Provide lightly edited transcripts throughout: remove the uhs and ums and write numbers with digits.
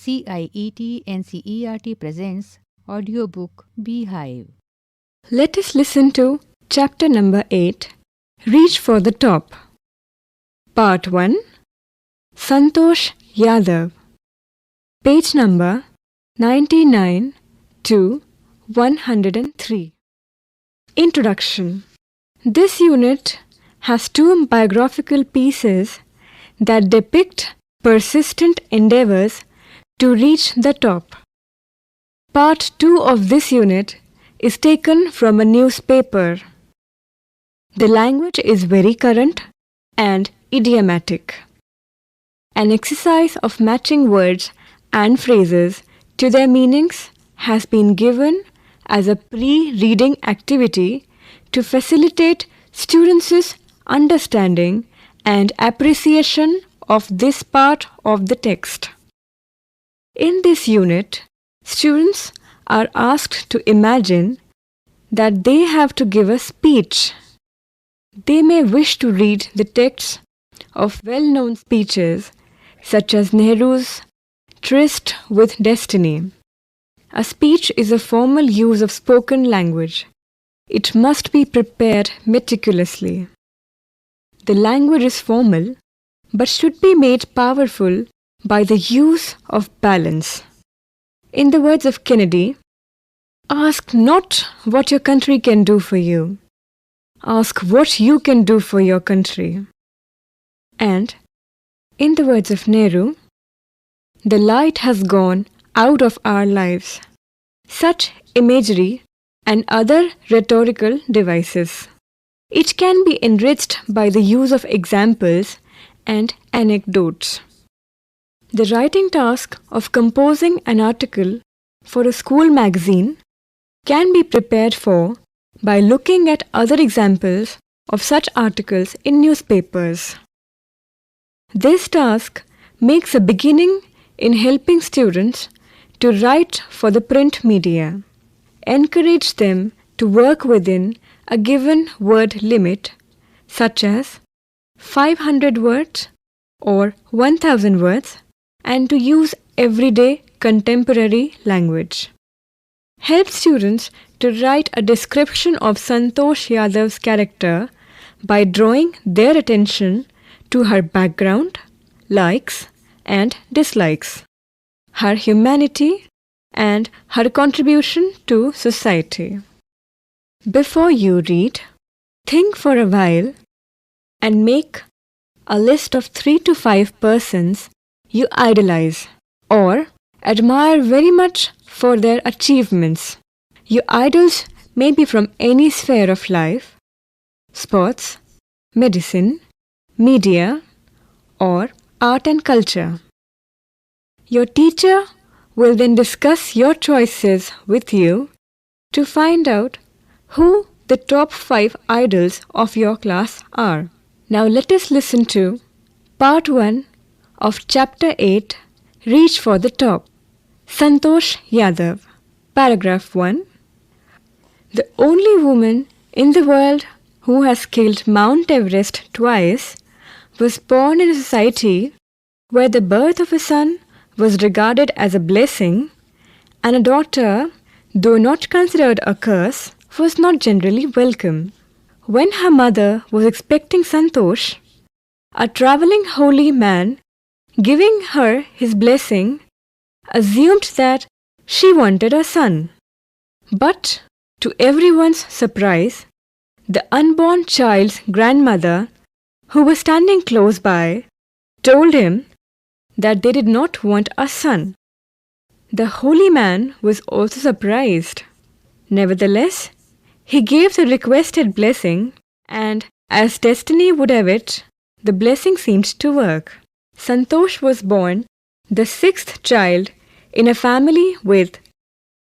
CIET NCERT presents audiobook Beehive. Let us listen to chapter number 8, Reach for the Top. Part 1, Santosh Yadav. Page number 99 to 103. Introduction. This unit has two biographical pieces that depict persistent endeavors to reach the top. Part 2 of this unit is taken from a newspaper. The language is very current and idiomatic. An exercise of matching words and phrases to their meanings has been given as a pre-reading activity to facilitate students' understanding and appreciation of this part of the text. In this unit, students are asked to imagine that they have to give a speech. They may wish to read the texts of well-known speeches such as Nehru's Tryst with Destiny. A speech is a formal use of spoken language. It must be prepared meticulously. The language is formal, but should be made powerful by the use of balance. In the words of Kennedy, ask not what your country can do for you. Ask what you can do for your country. And, in the words of Nehru, the light has gone out of our lives. Such imagery and other rhetorical devices. It can be enriched by the use of examples and anecdotes. The writing task of composing an article for a school magazine can be prepared for by looking at other examples of such articles in newspapers. This task makes a beginning in helping students to write for the print media. Encourage them to work within a given word limit, such as 500 words or 1000 words, and to use everyday contemporary language. Help students to write a description of Santosh Yadav's character by drawing their attention to her background, likes and dislikes, her humanity and her contribution to society. Before you read, think for a while and make a list of 3 to 5 persons you idolize or admire very much for their achievements. Your idols may be from any sphere of life, sports, medicine, media, or art and culture. Your teacher will then discuss your choices with you to find out who the top 5 idols of your class are. Now let us listen to Part 1 of Chapter 8, Reach for the Top. Santosh Yadav. Paragraph 1. The only woman in the world who has scaled Mount Everest twice was born in a society where the birth of a son was regarded as a blessing and a daughter, though not considered a curse, was not generally welcome. When her mother was expecting Santosh, a traveling holy man, giving her his blessing, assumed that she wanted a son. But, to everyone's surprise, the unborn child's grandmother, who was standing close by, told him that they did not want a son. The holy man was also surprised. Nevertheless, he gave the requested blessing, and as destiny would have it, the blessing seemed to work. Santosh was born the 6th child in a family with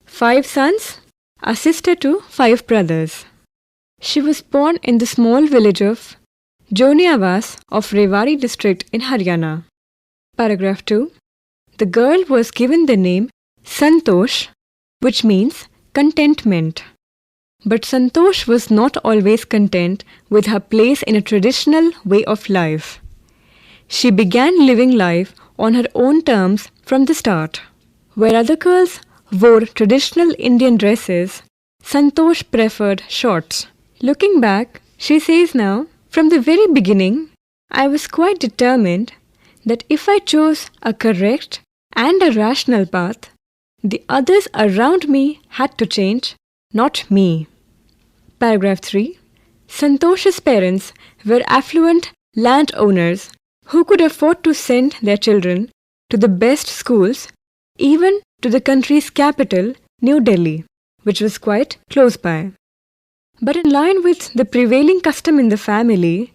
5 sons, a sister to 5 brothers. She was born in the small village of Joniavas of Rewari district in Haryana. Paragraph 2. The girl was given the name Santosh, which means contentment. But Santosh was not always content with her place in a traditional way of life. She began living life on her own terms from the start. Where other girls wore traditional Indian dresses, Santosh preferred shorts. Looking back, she says now, from the very beginning, I was quite determined that if I chose a correct and a rational path, the others around me had to change, not me. Paragraph 3. Santosh's parents were affluent landowners who could afford to send their children to the best schools, even to the country's capital, New Delhi, which was quite close by. But in line with the prevailing custom in the family,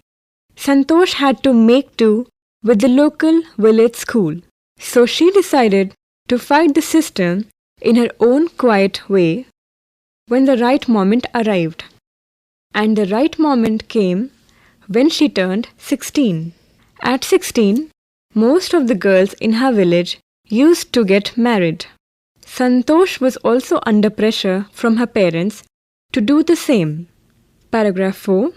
Santosh had to make do with the local village school. So she decided to fight the system in her own quiet way when the right moment arrived. And the right moment came when she turned 16. At 16, most of the girls in her village used to get married. Santosh was also under pressure from her parents to do the same. Paragraph 4.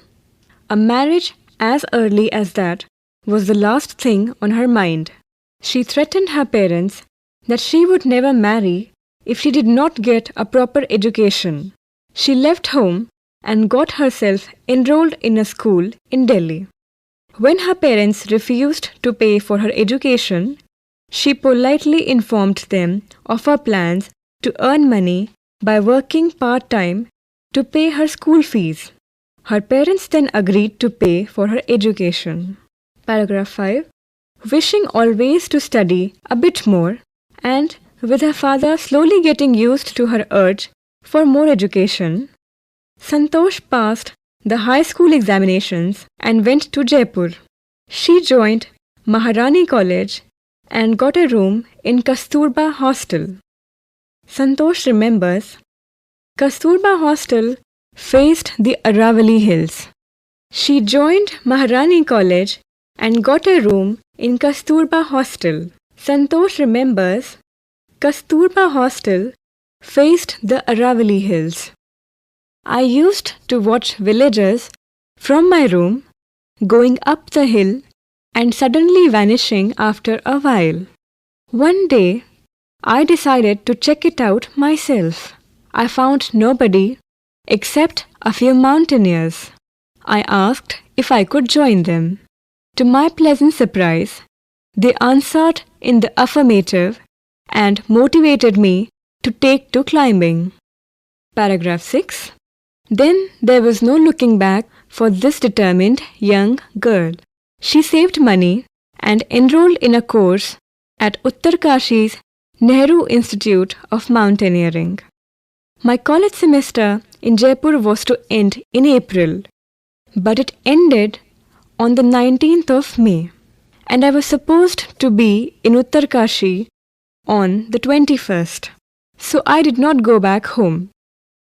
A marriage as early as that was the last thing on her mind. She threatened her parents that she would never marry if she did not get a proper education. She left home and got herself enrolled in a school in Delhi. When her parents refused to pay for her education, she politely informed them of her plans to earn money by working part-time to pay her school fees. Her parents then agreed to pay for her education. Paragraph 5. Wishing always to study a bit more, and with her father slowly getting used to her urge for more education, Santosh passed the high school examinations and went to Jaipur. She joined Maharani College and got a room in Kasturba Hostel. Santosh remembers, Kasturba Hostel faced the Aravali Hills. She joined Maharani College and got a room in Kasturba Hostel. Santosh remembers, Kasturba Hostel faced the Aravali Hills. I used to watch villagers from my room going up the hill and suddenly vanishing after a while. One day, I decided to check it out myself. I found nobody except a few mountaineers. I asked if I could join them. To my pleasant surprise, they answered in the affirmative and motivated me to take to climbing. Paragraph 6. Then there was no looking back for this determined young girl. She saved money and enrolled in a course at Uttarkashi's Nehru Institute of Mountaineering. My college semester in Jaipur was to end in April, but it ended on the 19th of May, and I was supposed to be in Uttarkashi on the 21st. So I did not go back home.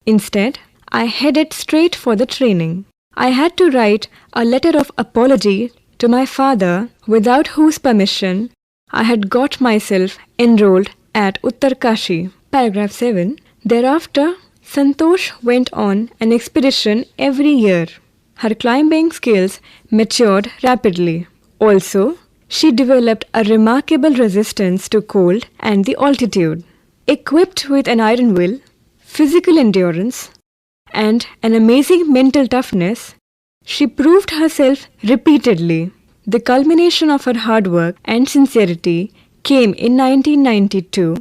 Instead, I headed straight for the training. I had to write a letter of apology to my father, without whose permission I had got myself enrolled at Uttarkashi. Paragraph 7. Thereafter, Santosh went on an expedition every year. Her climbing skills matured rapidly. Also, she developed a remarkable resistance to cold and the altitude. Equipped with an iron will, physical endurance, and an amazing mental toughness, she proved herself repeatedly. The culmination of her hard work and sincerity came in 1992,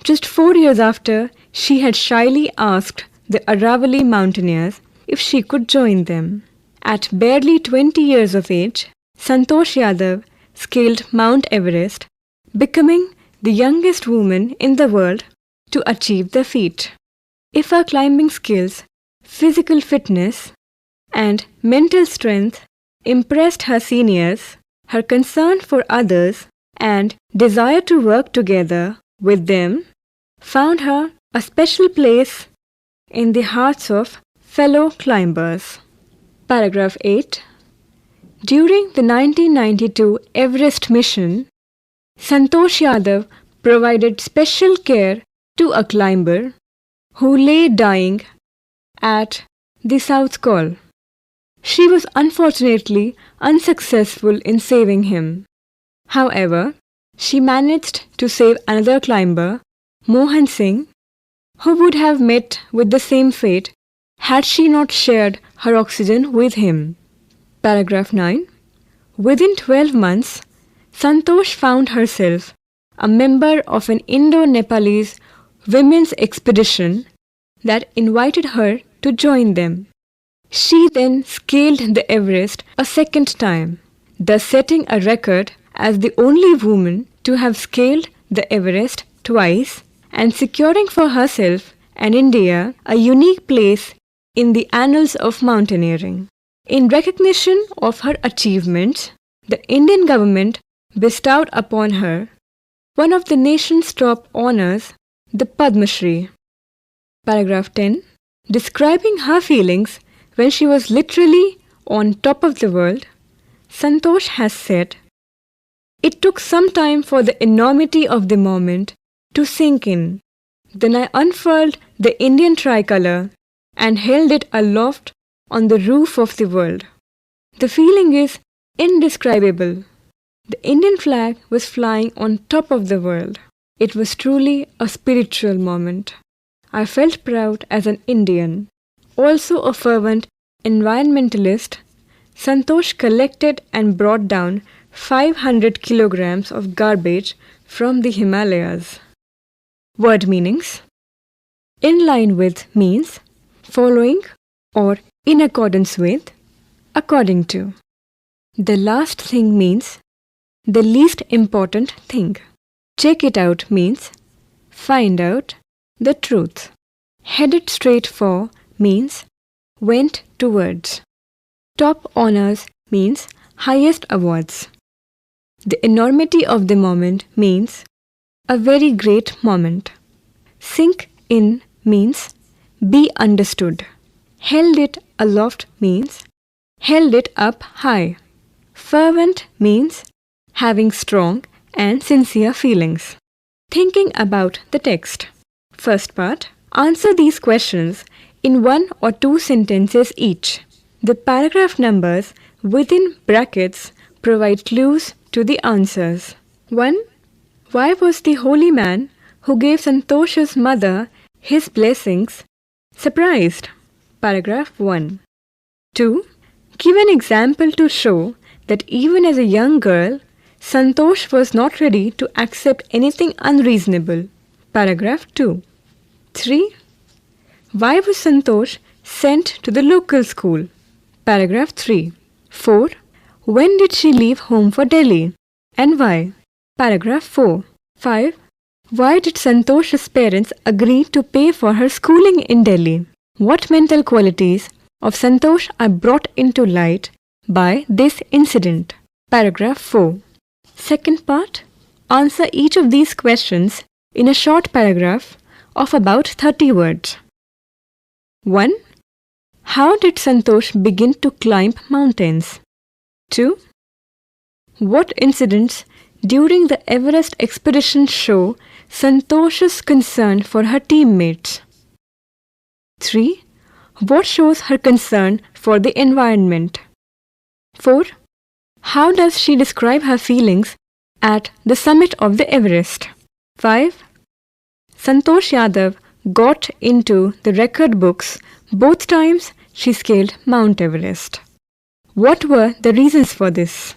just 4 years after she had shyly asked the Aravali mountaineers if she could join them. At barely 20 years of age, Santosh Yadav scaled Mount Everest, becoming the youngest woman in the world to achieve the feat. If her climbing skills, physical fitness, and mental strength impressed her seniors, her concern for others and desire to work together with them found her a special place in the hearts of fellow climbers. Paragraph 8. During the 1992 Everest mission, Santosh Yadav provided special care to a climber who lay dying at the South Col. She was unfortunately unsuccessful in saving him. However, She managed to save another climber, Mohan Singh, who would have met with the same fate had she not shared her oxygen with him. Paragraph 9. Within 12 months, Santosh found herself a member of an Indo-Nepalese women's expedition that invited her to join them. She then scaled the Everest a second time, thus setting a record as the only woman to have scaled the Everest twice and securing for herself and India a unique place in the annals of mountaineering. In recognition of her achievements, the Indian government bestowed upon her one of the nation's top honors, the Padma Shri. Paragraph 10. Describing her feelings when she was literally on top of the world, Santosh has said, "It took some time for the enormity of the moment to sink in. Then I unfurled the Indian tricolour and held it aloft on the roof of the world. The feeling is indescribable. The Indian flag was flying on top of the world. It was truly a spiritual moment. I felt proud as an Indian." Also a fervent environmentalist, Santosh collected and brought down 500 kilograms of garbage from the Himalayas. Word meanings. In line with means following or in accordance with, according to. The last thing means the least important thing. Check it out means find out the truth. Headed straight for means went towards. Top honors means highest awards. The enormity of the moment means a very great moment. Sink in means be understood. Held it aloft means held it up high. Fervent means having strong and sincere feelings. Thinking about the text. First part. Answer these questions in 1 or 2 sentences each. The paragraph numbers within brackets provide clues to the answers. 1. Why was the holy man who gave Santosh's mother his blessings surprised? Paragraph 1. 2. Give an example to show that even as a young girl, Santosh was not ready to accept anything unreasonable. Paragraph 2. 3. Why was Santosh sent to the local school? Paragraph 3. 4. When did she leave home for Delhi and why? Paragraph 4. 5. Why did Santosh's parents agree to pay for her schooling in Delhi? What mental qualities of Santosh are brought into light by this incident? Paragraph 4. Second part. Answer each of these questions in a short paragraph of about 30 words. 1. How did Santosh begin to climb mountains? 2. What incidents during the Everest expedition show Santosh's concern for her teammates? 3. What shows her concern for the environment? 4. How does she describe her feelings at the summit of the Everest? 5. Santosh Yadav got into the record books both times she scaled Mount Everest. What were the reasons for this?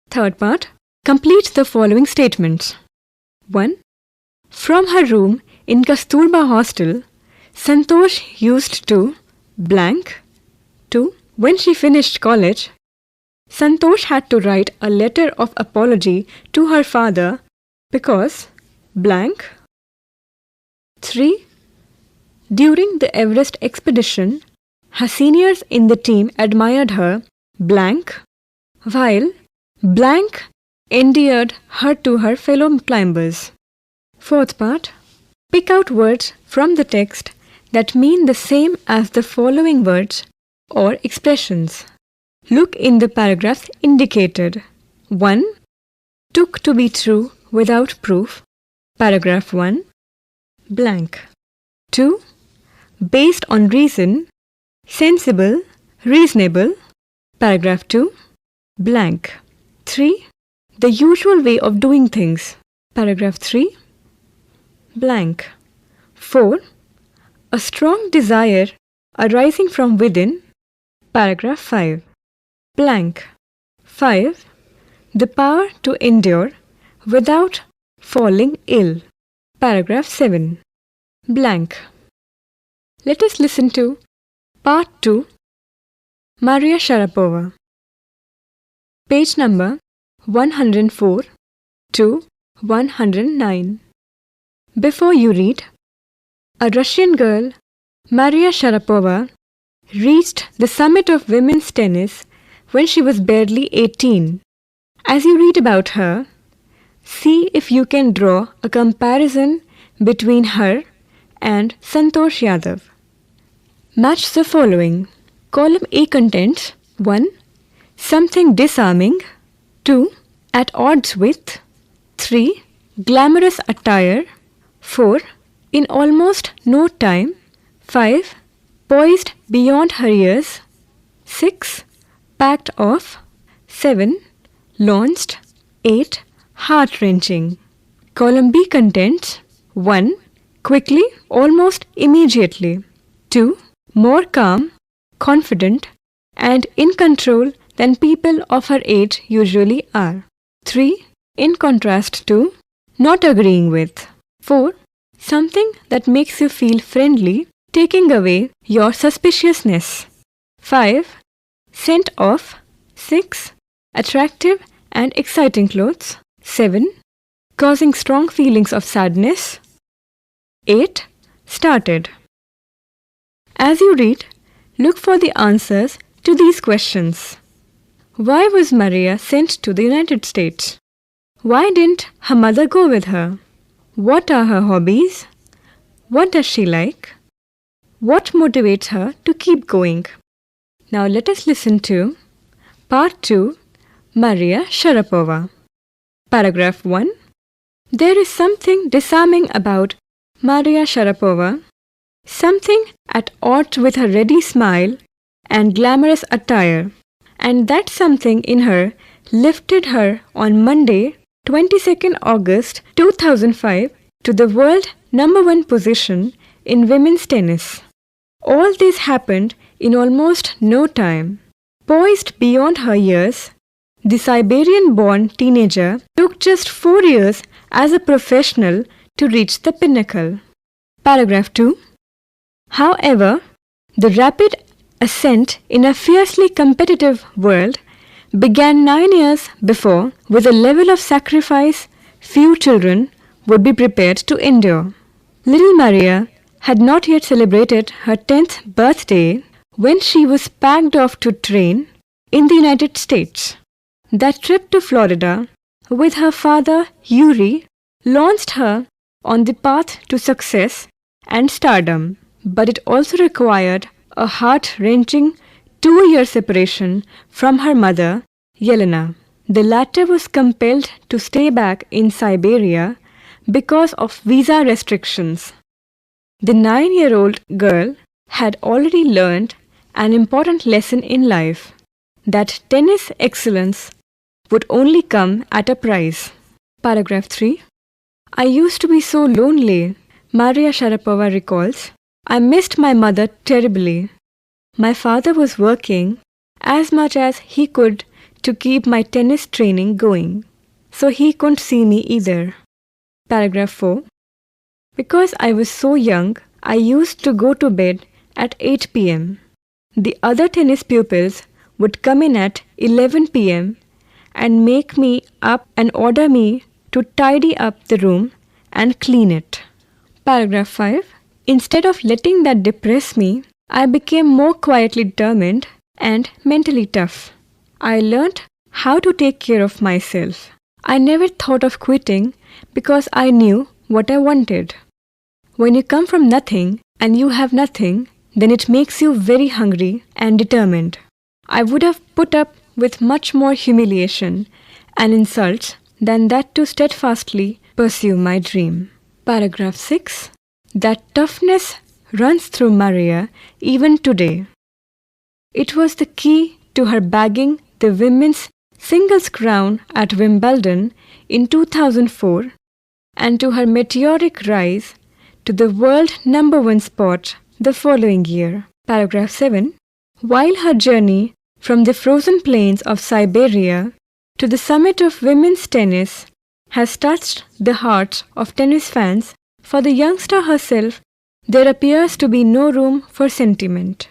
Third part. Complete the following statements. 1. From her room in Kasturba Hostel, Santosh used to blank. 2. When she finished college, Santosh had to write a letter of apology to her father because blank. 3. During the Everest expedition, her seniors in the team admired her blank, while blank endeared her to her fellow climbers. Fourth part. Pick out words from the text that mean the same as the following words or expressions. Look in the paragraphs indicated. 1. Took to be true without proof. Paragraph 1. Blank. 2. Based on reason. Sensible. Reasonable. Paragraph 2. Blank. 3. the usual way of doing things. Paragraph 3. Blank. 4. A strong desire arising from within. Paragraph 5. Blank. 5. The power to endure without falling ill. Paragraph 7. Blank. Let us listen to Part 2. Maria Sharapova. Page number 104 to 109. Before you read, a Russian girl, Maria Sharapova, reached the summit of women's tennis when she was barely 18. As you read about her, see if you can draw a comparison between her and Santosh Yadav. Match the following. Column A contains 1. Something disarming. 2. At odds with. 3. Glamorous attire. 4. In almost no time. 5. Poised beyond her years. 6. Packed off. 7. Launched. 8. Heart-wrenching. Column B contains 1. Quickly, almost immediately. 2. More calm, confident, and in control than people of her age usually are. 3. In contrast to, not agreeing with. 4. Something that makes you feel friendly, taking away your suspiciousness. 5. Scent of. 6. Attractive and exciting clothes. 7. Causing strong feelings of sadness. 8. Started. As you read, look for the answers to these questions. Why was Maria sent to the United States? Why didn't her mother go with her? What are her hobbies? What does she like? What motivates her to keep going? Now let us listen to Part 2, Maria Sharapova. Paragraph 1. There is something disarming about Maria Sharapova, something at odds with her ready smile and glamorous attire, and that something in her lifted her on Monday, 22nd August 2005 to the world #1 position in women's tennis. All this happened in almost no time. Poised beyond her years, the Siberian-born teenager took just 4 years as a professional to reach the pinnacle. Paragraph 2. However, the rapid ascent in a fiercely competitive world began 9 years before with a level of sacrifice few children would be prepared to endure. Little Maria had not yet celebrated her 10th birthday when she was packed off to train in the United States. That trip to Florida with her father Yuri launched her on the path to success and stardom, but it also required a heart-wrenching 2-year separation from her mother, Yelena. The latter was compelled to stay back in Siberia because of visa restrictions. The 9-year-old girl had already learned an important lesson in life, that tennis excellence would only come at a price. Paragraph 3. I used to be so lonely, Maria Sharapova recalls. I missed my mother terribly. My father was working as much as he could to keep my tennis training going, so he couldn't see me either. Paragraph 4. Because I was so young, I used to go to bed at 8 p.m. The other tennis pupils would come in at 11 p.m. and make me up and order me to tidy up the room and clean it. Paragraph 5. Instead of letting that depress me, I became more quietly determined and mentally tough. I learnt how to take care of myself. I never thought of quitting because I knew what I wanted. When you come from nothing and you have nothing, then it makes you very hungry and determined. I would have put up with much more humiliation and insults than that to steadfastly pursue my dream. Paragraph 6. That toughness runs through Maria even today. It was the key to her bagging the women's singles crown at Wimbledon in 2004, and to her meteoric rise to the world number 1 spot the following year. Paragraph 7. While her journey from the frozen plains of Siberia to the summit of women's tennis has touched the hearts of tennis fans, for the youngster herself there appears to be no room for sentiment.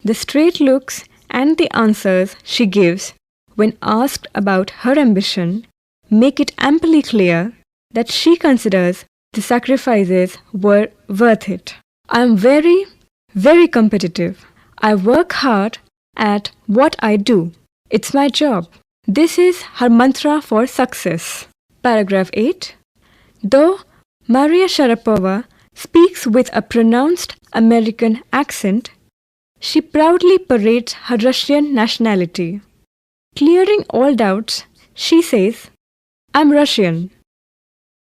The straight looks and the answers she gives when asked about her ambition make it amply clear that she considers the sacrifices were worth it. I am very, very competitive. I work hard at what I do. It's my job. This is her mantra for success. Paragraph 8. Though Maria Sharapova speaks with a pronounced American accent, she proudly parades her Russian nationality. Clearing all doubts, she says, "I'm Russian.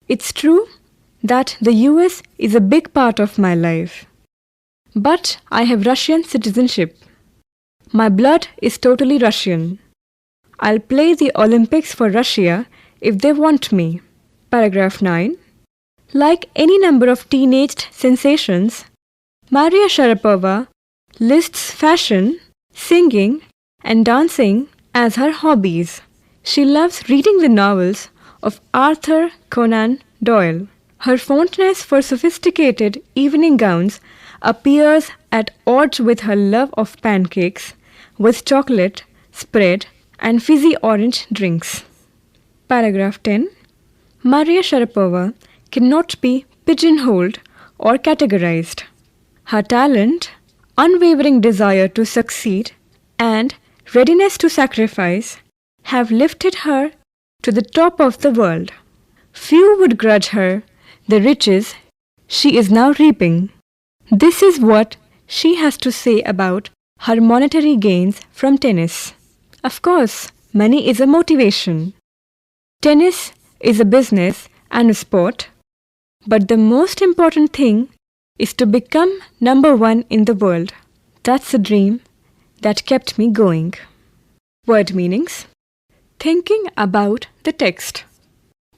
It's true that the US is a big part of my life, but I have Russian citizenship. My blood is totally Russian. I'll play the Olympics for Russia if they want me." Paragraph 9. Like any number of teenaged sensations, Maria Sharapova lists fashion, singing, and dancing as her hobbies. She loves reading the novels of Arthur Conan Doyle. Her fondness for sophisticated evening gowns appears at odds with her love of pancakes with chocolate spread and fizzy orange drinks. Paragraph 10. Maria Sharapova cannot be pigeonholed or categorized. Her talent, unwavering desire to succeed, and readiness to sacrifice have lifted her to the top of the world. Few would grudge her the riches she is now reaping. This is what she has to say about her monetary gains from tennis. Of course, money is a motivation. Tennis is a business and a sport, but the most important thing is to become number 1 in the world. That's a dream that kept me going. Word meanings. Thinking about the text.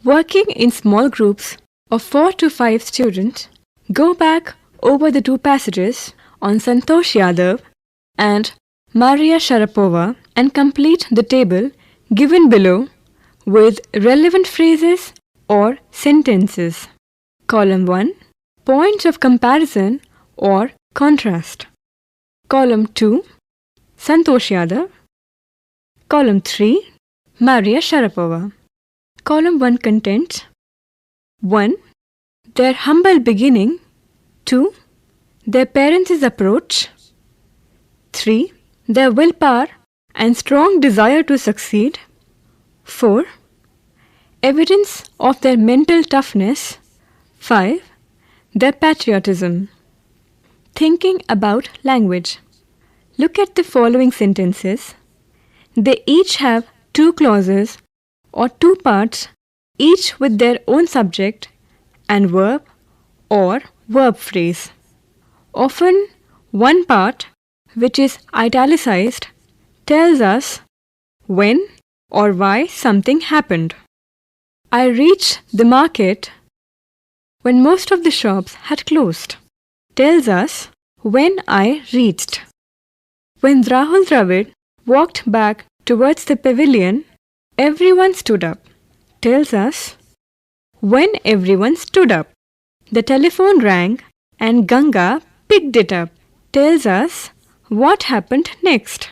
Working in small groups of 4 to 5 students, go back over the 2 passages on Santosh Yadav and Maria Sharapova and complete the table given below with relevant phrases or sentences. Column 1. Points of comparison or contrast. Column 2. Santosh Yadav. Column 3. Maria Sharapova. Column 1 contents: 1. Their humble beginning. 2. Their parents' approach. 3. Their willpower and strong desire to succeed. 4. Evidence of their mental toughness. 5. Their patriotism. Thinking about language. Look at the following sentences. They each have 2 clauses or 2 parts, each with their own subject and verb or verb phrase. Often, one part, which is italicized, tells us when or why something happened. I reached the market when most of the shops had closed. Tells us when I reached. When Rahul Dravid walked back towards the pavilion, everyone stood up. Tells us when everyone stood up. The telephone rang and Ganga picked it up. Tells us what happened next.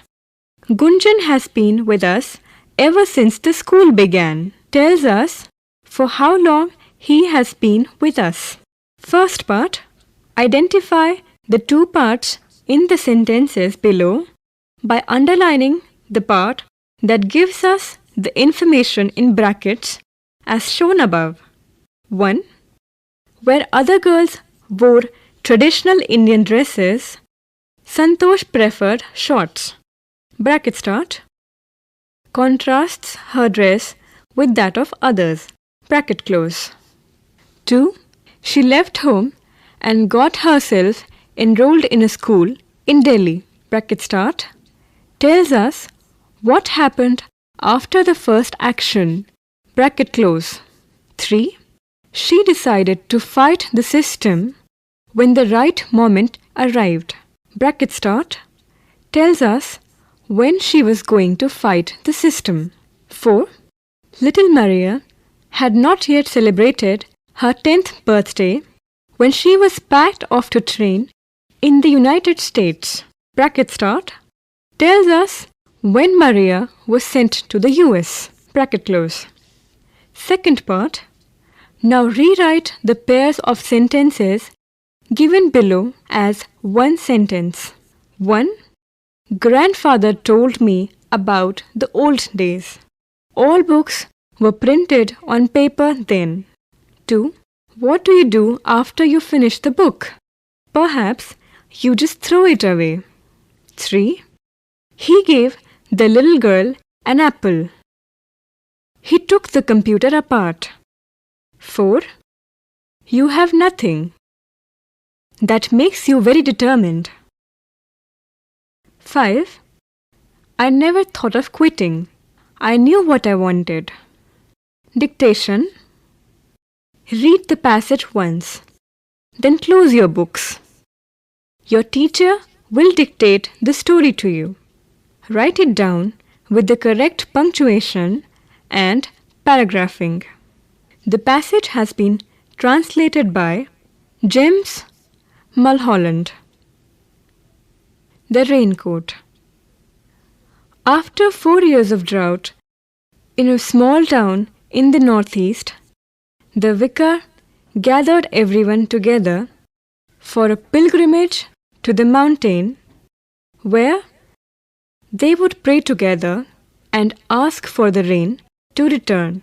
Gunjan has been with us ever since the school began. Tells us for how long he has been with us. First part. Identify the 2 parts in the sentences below by underlining the part that gives us the information in brackets as shown above. 1. Where other girls wore traditional Indian dresses, Santosh preferred shorts. Bracket start. Contrasts her dress with that of others. Bracket close. 2. She left home and got herself enrolled in a school in Delhi. Bracket start. Tells us what happened after the first action, bracket close. 3. She decided to fight the system when the right moment arrived. Bracket start tells us when she was going to fight the system. 4. Little Maria had not yet celebrated her 10th birthday when she was packed off to train in the United States. Bracket start tells us when Maria was sent to the US. Bracket close. Second part. Now rewrite the pairs of sentences given below as one sentence. 1. Grandfather told me about the old days. All books were printed on paper then. 2. What do you do after you finish the book? Perhaps you just throw it away. 3. He gave the little girl an apple. He took the computer apart. 4. You have nothing. That makes you very determined. 5. I never thought of quitting. I knew what I wanted. Dictation. Read the passage once. Then close your books. Your teacher will dictate the story to you. Write it down with the correct punctuation and paragraphing. The passage has been translated by James Mulholland. The raincoat. After 4 years of drought, in a small town in the northeast, the vicar gathered everyone together for a pilgrimage to the mountain where they would pray together and ask for the rain to return.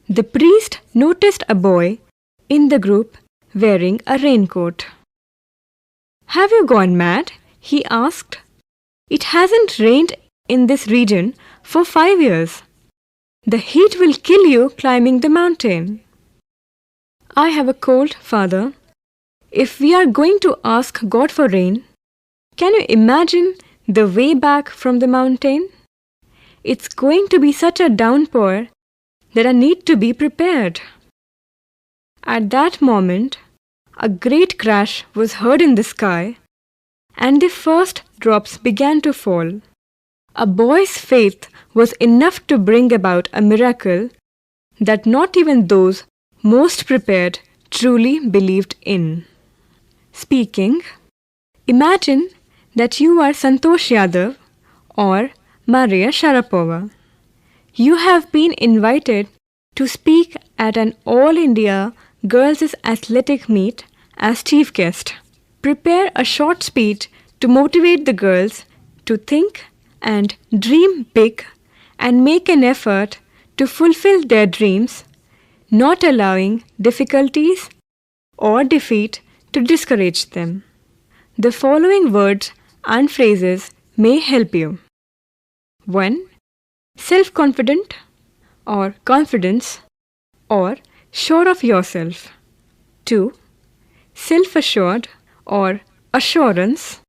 The priest noticed a boy in the group wearing a raincoat. Have you gone mad? He asked. It hasn't rained in this region for 5 years. The heat will kill you climbing the mountain. I have a cold, Father. If we are going to ask God for rain, can you imagine the way back from the mountain? It's going to be such a downpour that I need to be prepared. At that moment, a great crash was heard in the sky, and the first drops began to fall. A boy's faith was enough to bring about a miracle that not even those most prepared truly believed in. Speaking, imagine that you are Santosh Yadav or Maria Sharapova. You have been invited to speak at an All India Girls' Athletic Meet as chief guest. Prepare a short speech to motivate the girls to think and dream big and make an effort to fulfill their dreams, not allowing difficulties or defeat to discourage them. The following words and phrases may help you. 1. Self-confident or confidence or sure of yourself. 2. Self-assured or assurance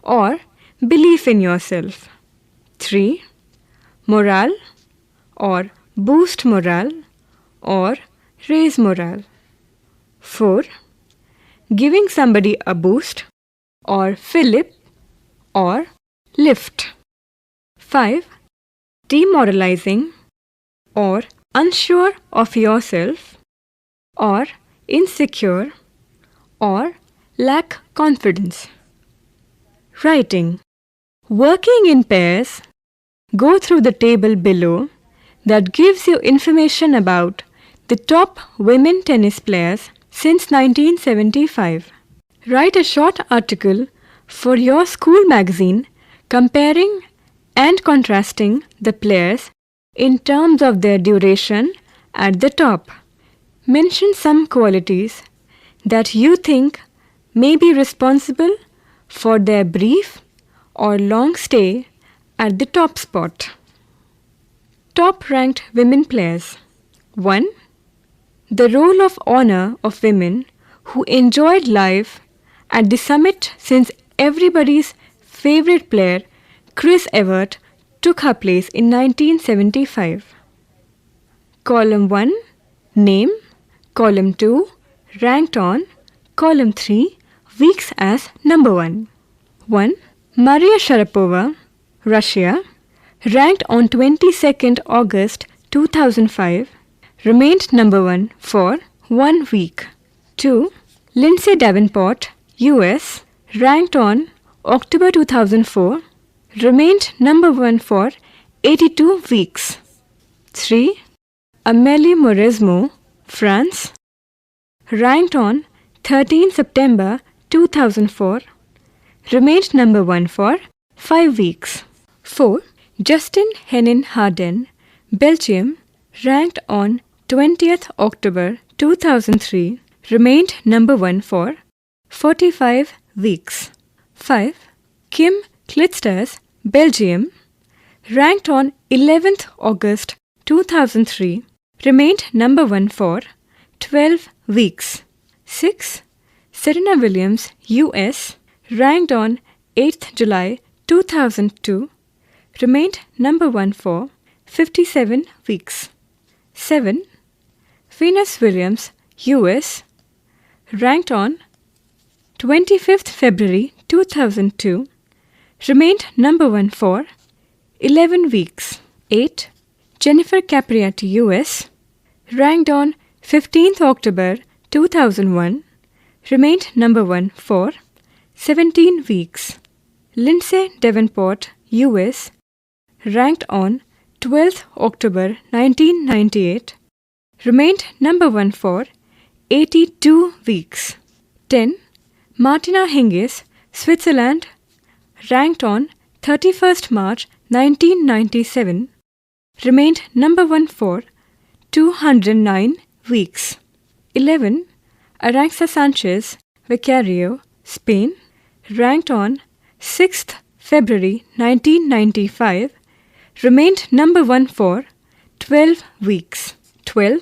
or belief in yourself. 3. Morale or boost morale or raise morale. 4. Giving somebody a boost or fillip or lift. 5. Demoralizing or unsure of yourself or insecure or lack confidence. Writing. Working in pairs, go through the table below that gives you information about the top women tennis players since 1975. Write a short article for your school magazine comparing and contrasting the players in terms of their duration at the top. Mention some qualities that you think may be responsible for their brief or long stay at the top spot. Top ranked women players. 1. The role of honor of women who enjoyed life at the summit since everybody's favorite player, Chris Evert, took her place in 1975. Column 1, name. Column 2, ranked on. Column 3, weeks as number 1. 1. Maria Sharapova, Russia, ranked on 22nd August 2005, remained number 1 for 1 week. 2. Lindsay Davenport, US, ranked on October 2004, remained number 1 for 82 weeks. 3. Amélie Mauresmo, France, ranked on 13 September 2004, remained number 1 for 5 weeks. 4. Justin Henin Harden, Belgium, ranked on 20th October 2003, remained number 1 for 45 weeks. 5. Kim Klitsters, Belgium, ranked on 11th August 2003, remained number 1 for 12 weeks. 6. Serena Williams, US, ranked on 8th July 2002, remained number 1 for 57 weeks. 7. Venus Williams, US, ranked on 25th February 2002, remained number 1 for 11 weeks. 8. Jennifer Capriati, US, ranked on 15th October 2001, remained number 1 for 17 weeks. Lindsay Davenport, US, ranked on 12th October 1998, remained number 1 for 82 weeks. 10. Martina Hingis, Switzerland, ranked on 31st March 1997, remained number 1 for 209 weeks. 11. Arantxa Sanchez Vicario, Spain, ranked on 6th February 1995, remained number 1 for 12 weeks. 12.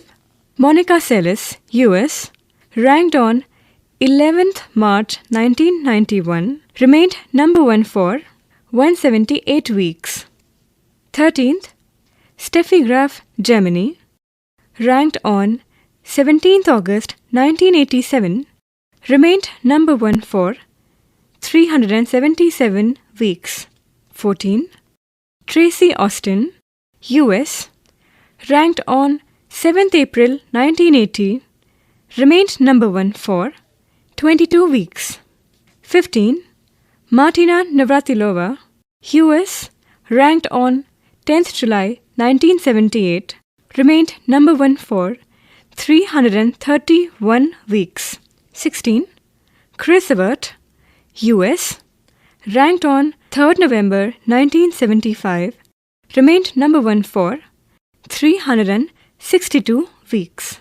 Monica Seles, US, ranked on 11th March 1991, remained number 1 for 178 weeks. 13th. Steffi Graf, Germany, ranked on 17th August 1987, remained number 1 for 377 weeks. 14. Tracy Austin, US, ranked on 7th April 1980, remained number 1 for 22 weeks. 15. Martina Navratilova, US, ranked on 10th July 1978, remained number 1 for 331 weeks. 16. Chris Evert, US, ranked on 3rd November 1975, remained number 1 for 362 weeks.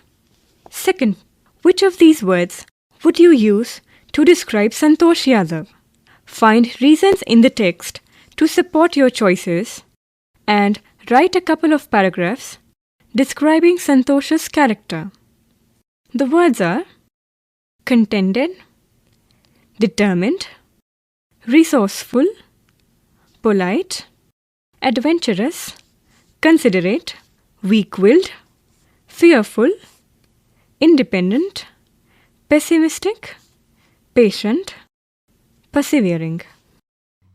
Second, which of these words would you use to describe Santosh Yadav? Find reasons in the text to support your choices and write a couple of paragraphs describing Santosh's character. The words are contented, determined, resourceful, polite, adventurous, considerate, weak-willed, fearful, independent, pessimistic, patient, persevering.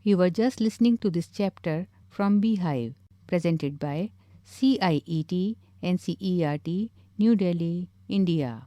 You were just listening to this chapter from Beehive, presented by CIET NCERT, New Delhi, India.